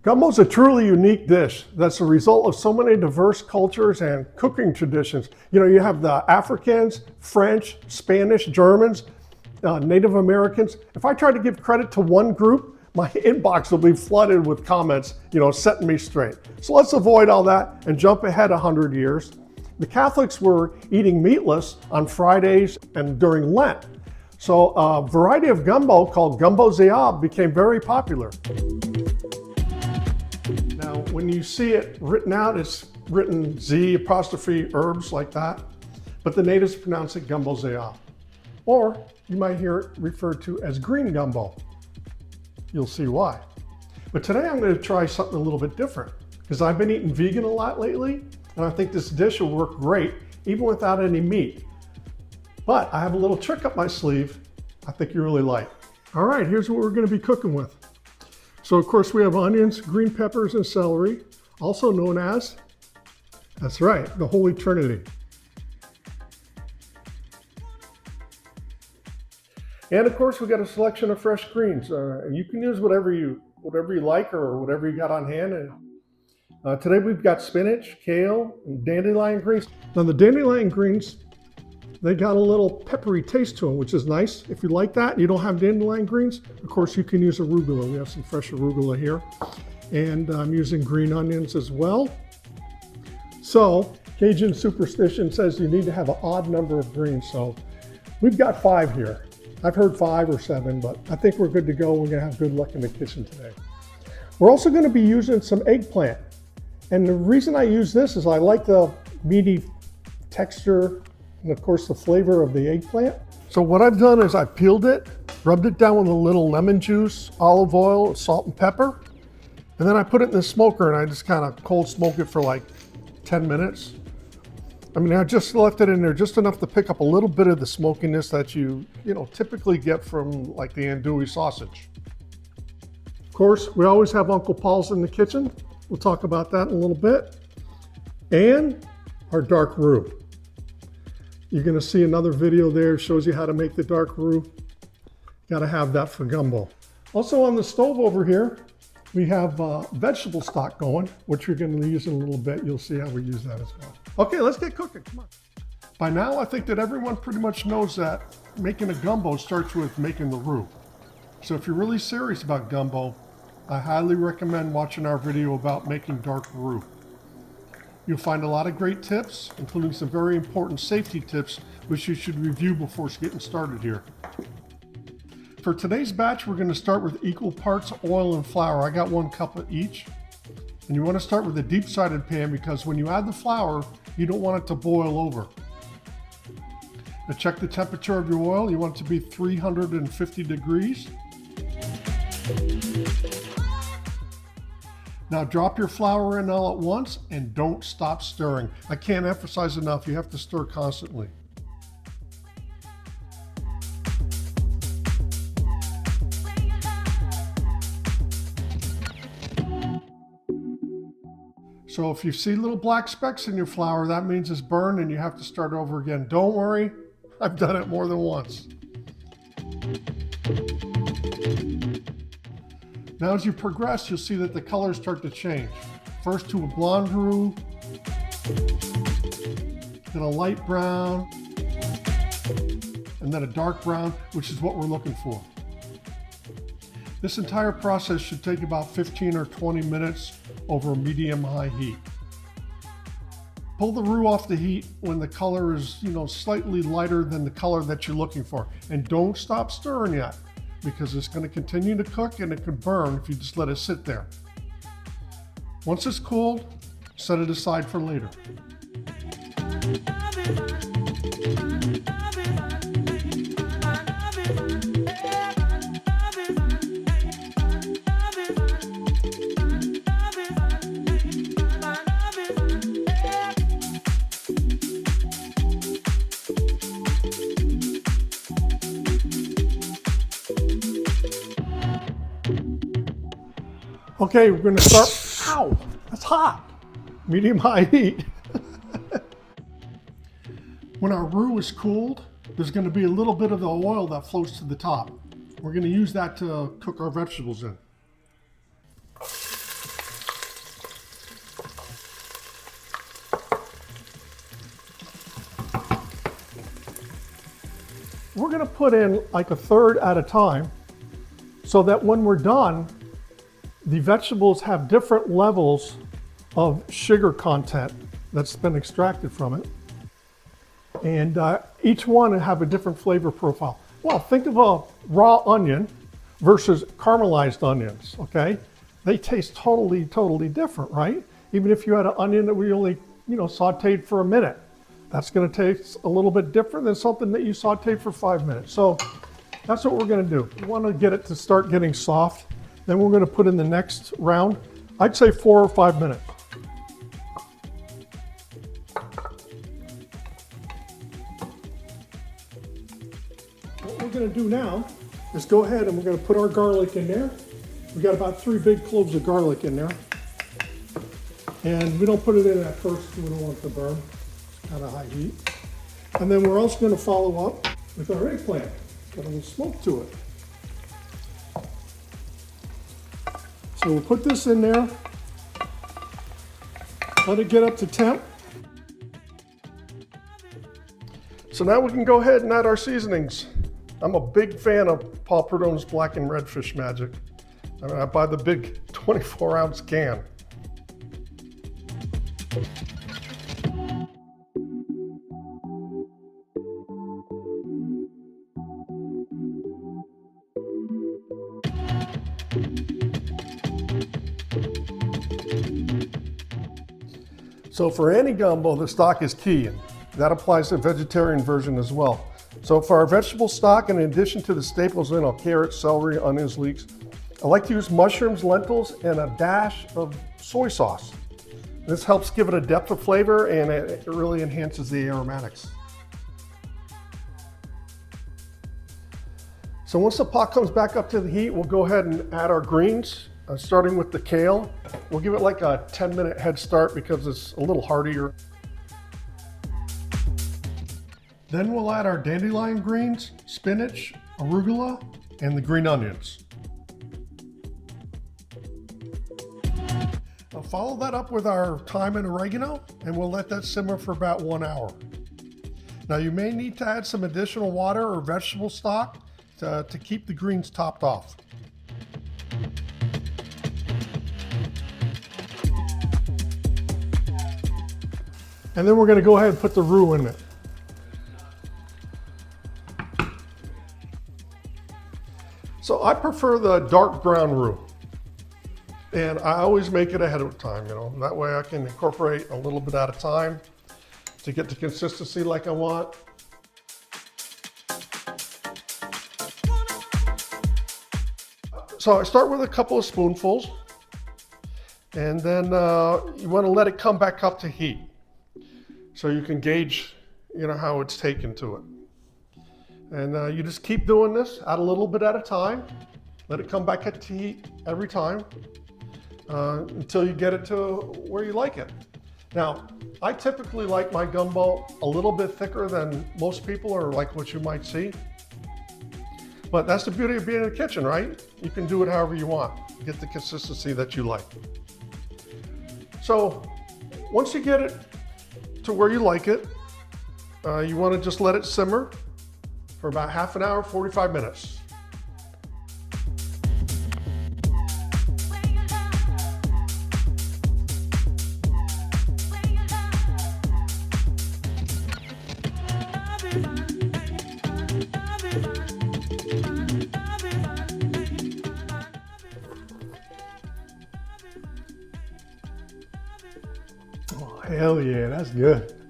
Gumbo's a truly unique dish that's a result of so many diverse cultures and cooking traditions. You know, you have the Africans, French, Spanish, Germans, Native Americans. If I try to give credit to one group, my inbox will be flooded with comments, setting me straight. So let's avoid all that and jump ahead 100 years. The Catholics were eating meatless on Fridays and during Lent. So a variety of gumbo called Gumbo Zayab became very popular. Now, when you see it written out, it's written Z apostrophe herbs like that, but the natives pronounce it Gumbo Zayab. Or you might hear it referred to as green gumbo. You'll see why. But today I'm going to try something a little bit different because I've been eating vegan a lot lately, and I think this dish will work great even without any meat. But I have a little trick up my sleeve I think you really like. All right, here's what we're going to be cooking with. So of course we have onions, green peppers, and celery, also known as, that's right, the Holy Trinity. And of course we got a selection of fresh greens. You can use whatever you like or whatever you got on hand. And today we've got spinach, kale, and dandelion greens. Now the dandelion greens, they got a little peppery taste to them, which is nice. If you like that and you don't have dandelion greens, of course you can use arugula. We have some fresh arugula here. And I'm using green onions as well. So Cajun superstition says you need to have an odd number of greens. So we've got 5 here. I've heard 5 or 7, but I think we're good to go. We're gonna have good luck in the kitchen today. We're also gonna be using some eggplant. And the reason I use this is I like the meaty texture and of course the flavor of the eggplant. So what I've done is I peeled it, rubbed it down with a little lemon juice, olive oil, salt and pepper. And then I put it in the smoker and I just kind of cold smoke it for like 10 minutes. I mean, I just left it in there just enough to pick up a little bit of the smokiness that you typically get from like the andouille sausage. Of course, we always have Uncle Paul's in the kitchen. We'll talk about that in a little bit. And our dark roux. You're gonna see another video there, shows you how to make the dark roux. Gotta have that for gumbo. Also on the stove over here, we have vegetable stock going, which we're gonna use in a little bit. You'll see how we use that as well. Okay, let's get cooking, come on. By now, I think that everyone pretty much knows that making a gumbo starts with making the roux. So if you're really serious about gumbo, I highly recommend watching our video about making dark roux. You'll find a lot of great tips, including some very important safety tips, which you should review before getting started here. For today's batch, we're going to start with equal parts oil and flour. I got 1 cup of each. And you want to start with a deep-sided pan because when you add the flour, you don't want it to boil over. Now check the temperature of your oil. You want it to be 350 degrees. Now drop your flour in all at once and don't stop stirring. I can't emphasize enough, you have to stir constantly. So if you see little black specks in your flour, that means it's burned and you have to start over again. Don't worry, I've done it more than once. Now as you progress, you'll see that the colors start to change. First to a blonde roux, then a light brown, and then a dark brown, which is what we're looking for. This entire process should take about 15 or 20 minutes over medium-high heat. Pull the roux off the heat when the color is, slightly lighter than the color that you're looking for. And don't stop stirring yet, because it's going to continue to cook and it could burn if you just let it sit there. Once it's cooled, set it aside for later. Okay, we're going to start, ow, that's hot, medium-high heat. When our roux is cooled, there's going to be a little bit of the oil that floats to the top. We're going to use that to cook our vegetables in. we're gonna put in like a third at a time so that when we're done, the vegetables have different levels of sugar content that's been extracted from it. And each one will have a different flavor profile. Well, think of a raw onion versus caramelized onions, okay? They taste totally, totally different, right? Even if you had an onion that we only, sauteed for a minute, that's gonna taste a little bit different than something that you sauteed for 5 minutes. So that's what we're gonna do. We wanna get it to start getting soft. Then we're gonna put in the next round. I'd say 4 or 5 minutes. What we're gonna do now is go ahead and we're gonna put our garlic in there. We got about 3 big cloves of garlic in there. And we don't put it in at first, we don't want it to burn. It's kind of high heat. And then we're also gonna follow up with our eggplant. Got a little smoke to it. So we'll put this in there, let it get up to temp. So now we can go ahead and add our seasonings. I'm a big fan of Paul Prudhomme's Blackened Redfish Magic. I buy the big 24-ounce can. So for any gumbo, the stock is key, and that applies to the vegetarian version as well. So for our vegetable stock, in addition to the staples carrot, celery, onions, leeks, I like to use mushrooms, lentils, and a dash of soy sauce. This helps give it a depth of flavor, and it really enhances the aromatics. So once the pot comes back up to the heat, we'll go ahead and add our greens. Starting with the kale. We'll give it like a 10-minute head start because it's a little heartier. Then we'll add our dandelion greens, spinach, arugula, and the green onions. I'll follow that up with our thyme and oregano, and we'll let that simmer for about 1 hour. Now you may need to add some additional water or vegetable stock to keep the greens topped off. And then we're going to go ahead and put the roux in it. So I prefer the dark brown roux. And I always make it ahead of time, That way I can incorporate a little bit at a time to get the consistency like I want. So I start with a couple of spoonfuls. And then you want to let it come back up to heat. So you can gauge, how it's taken to it. And you just keep doing this, add a little bit at a time. Let it come back up to heat every time until you get it to where you like it. Now, I typically like my gumbo a little bit thicker than most people, or like what you might see. But that's the beauty of being in the kitchen, right? You can do it however you want. Get the consistency that you like. So once you get it to where you like it, you want to just let it simmer for about half an hour, 45 minutes. Oh, hell yeah, that's good.